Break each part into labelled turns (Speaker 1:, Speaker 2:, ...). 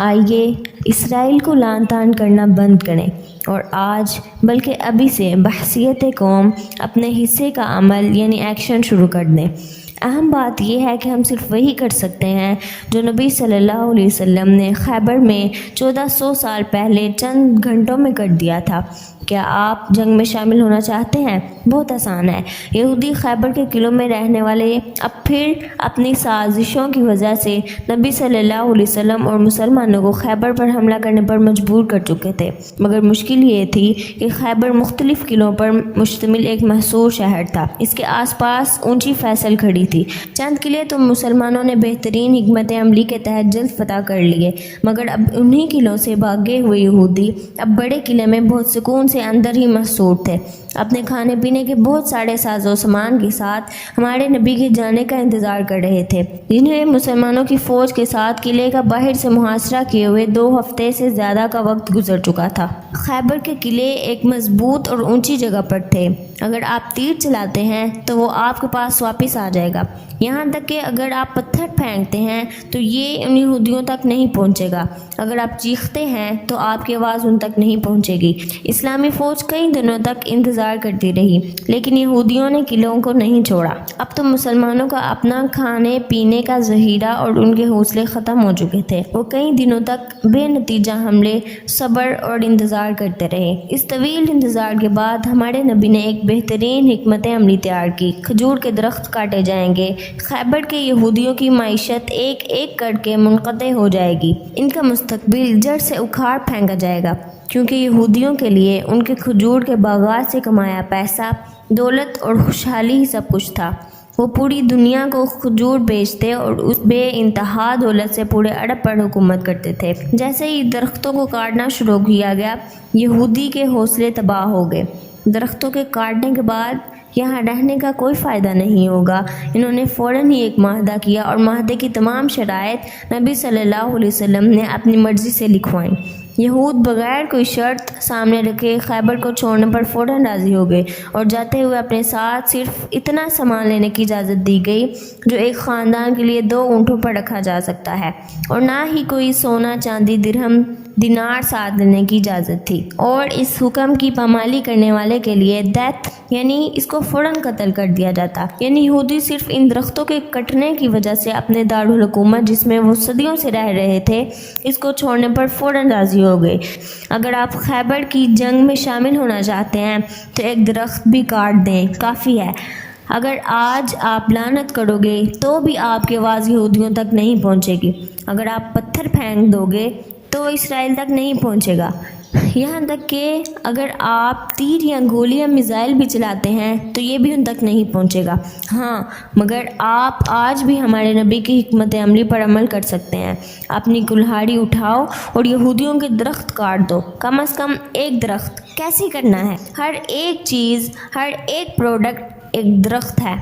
Speaker 1: آئیے اسرائیل کو لعن طعن کرنا بند کریں اور آج بلکہ ابھی سے بحیثیت قوم اپنے حصے کا عمل یعنی ایکشن شروع کر دیں۔ اہم بات یہ ہے کہ ہم صرف وہی کر سکتے ہیں جو نبی صلی اللہ علیہ وسلم نے خیبر میں 1400 سال پہلے چند گھنٹوں میں کر دیا تھا۔ کیا آپ جنگ میں شامل ہونا چاہتے ہیں؟ بہت آسان ہے۔ یہودی خیبر کے قلعوں میں رہنے والے اب پھر اپنی سازشوں کی وجہ سے نبی صلی اللہ علیہ وسلم اور مسلمانوں کو خیبر پر حملہ کرنے پر مجبور کر چکے تھے، مگر مشکل یہ تھی کہ خیبر مختلف قلعوں پر مشتمل ایک محصور شہر تھا۔ اس کے آس پاس اونچی فیصل کھڑی تھی۔ چند قلعے تو مسلمانوں نے بہترین حکمت عملی کے تحت جلد فتح کر لیے، مگر اب انہی قلعوں سے بھاگے ہوئے یہودی اب بڑے قلعے میں بہت سکون سے اندر ہی محصور تھے، اپنے کھانے پینے کے بہت سارے ساز و سامان کے ساتھ ہمارے نبی کے جانے کا انتظار کر رہے تھے، جنہیں مسلمانوں کی فوج کے ساتھ قلعے کا باہر سے محاصرہ کیے ہوئے 2 ہفتے سے زیادہ کا وقت گزر چکا تھا۔ خیبر کے قلعے ایک مضبوط اور اونچی جگہ پر تھے۔ اگر آپ تیر چلاتے ہیں تو وہ آپ کے پاس واپس آ جائے گا، یہاں تک کہ اگر آپ پتھر پھینکتے ہیں تو یہ ان یہودیوں تک نہیں پہنچے گا، اگر آپ چیختے ہیں تو آپ کی آواز ان تک نہیں پہنچے گی۔ اسلامی فوج کئی دنوں تک انتظار کرتی رہی، لیکن یہودیوں نے قلعوں کو نہیں چھوڑا۔ اب تو مسلمانوں کا اپنا کھانے پینے کا ذخیرہ اور ان کے حوصلے ختم ہو چکے تھے۔ وہ کئی دنوں تک بے نتیجہ حملے، صبر اور انتظار کرتے رہے۔ اس طویل انتظار کے بعد ہمارے نبی نے ایک بہترین حکمت عملی تیار کی۔ کھجور کے درخت کاٹے جائیں گے، خیبر کے یہودیوں کی معیشت ایک ایک کر کے منقطع ہو جائے گی، ان کا مستقبل جڑ سے اکھاڑ پھینکا جائے گا، کیونکہ یہودیوں کے لیے ان کے کھجور کے باغات سے کمایا پیسہ، دولت اور خوشحالی ہی سب کچھ تھا۔ وہ پوری دنیا کو کھجور بیچتے اور اس بے انتہا دولت سے پورے عرب پر حکومت کرتے تھے۔ جیسے ہی درختوں کو کاٹنا شروع کیا گیا، یہودی کے حوصلے تباہ ہو گئے۔ درختوں کے کاٹنے کے بعد یہاں رہنے کا کوئی فائدہ نہیں ہوگا۔ انہوں نے فوراً ہی ایک معاہدہ کیا اور معاہدے کی تمام شرائط نبی صلی اللہ علیہ وسلم نے اپنی مرضی سے لکھوائیں۔ یہود بغیر کوئی شرط سامنے رکھے خیبر کو چھوڑنے پر فوراً راضی ہو گئے اور جاتے ہوئے اپنے ساتھ صرف اتنا سامان لینے کی اجازت دی گئی جو ایک خاندان کے لیے 2 اونٹوں پر رکھا جا سکتا ہے، اور نہ ہی کوئی سونا چاندی درہم دینار ساتھ لینے کی اجازت تھی، اور اس حکم کی پامالی کرنے والے کے لیے ڈیتھ یعنی اس کو فوراً قتل کر دیا جاتا۔ یعنی یہودی صرف ان درختوں کے کٹنے کی وجہ سے اپنے دارالحکومت جس میں وہ صدیوں سے رہ رہے تھے اس کو چھوڑنے پر فوراً راضی ہو گئے۔ اگر آپ خیبر کی جنگ میں شامل ہونا چاہتے ہیں تو ایک درخت بھی کاٹ دیں، کافی ہے۔ اگر آج آپ لعنت کرو گے تو بھی آپ کی آواز یہودیوں تک نہیں پہنچے گی، اگر آپ پتھر پھینک دو گے تو اسرائیل تک نہیں پہنچے گا، یہاں تک کہ اگر آپ تیر یا گولی یا میزائل بھی چلاتے ہیں تو یہ بھی ان تک نہیں پہنچے گا۔ ہاں، مگر آپ آج بھی ہمارے نبی کی حکمت عملی پر عمل کر سکتے ہیں۔ اپنی کلہاڑی اٹھاؤ اور یہودیوں کے درخت کاٹ دو، کم از کم ایک درخت۔ کیسے کرنا ہے؟ ہر ایک چیز، ہر ایک پروڈکٹ ایک درخت ہے۔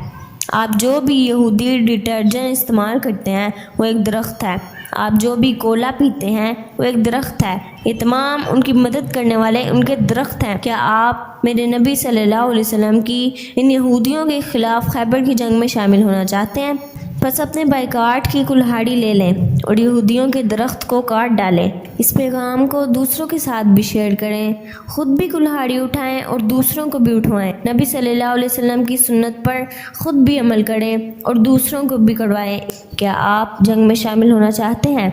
Speaker 1: آپ جو بھی یہودی ڈٹرجنٹ استعمال کرتے ہیں وہ ایک درخت ہے، آپ جو بھی کولا پیتے ہیں وہ ایک درخت ہے، یہ تمام ان کی مدد کرنے والے ان کے درخت ہیں۔ کیا آپ میرے نبی صلی اللہ علیہ وسلم کی ان یہودیوں کے خلاف خیبر کی جنگ میں شامل ہونا چاہتے ہیں؟ بس اپنے بائیکاٹ کی کلہاڑی لے لیں اور یہودیوں کے درخت کو کاٹ ڈالیں۔ اس پیغام کو دوسروں کے ساتھ بھی شیئر کریں، خود بھی کلہاڑی اٹھائیں اور دوسروں کو بھی اٹھوائیں۔ نبی صلی اللہ علیہ وسلم کی سنت پر خود بھی عمل کریں اور دوسروں کو بھی کروائیں۔ کیا آپ جنگ میں شامل ہونا چاہتے ہیں؟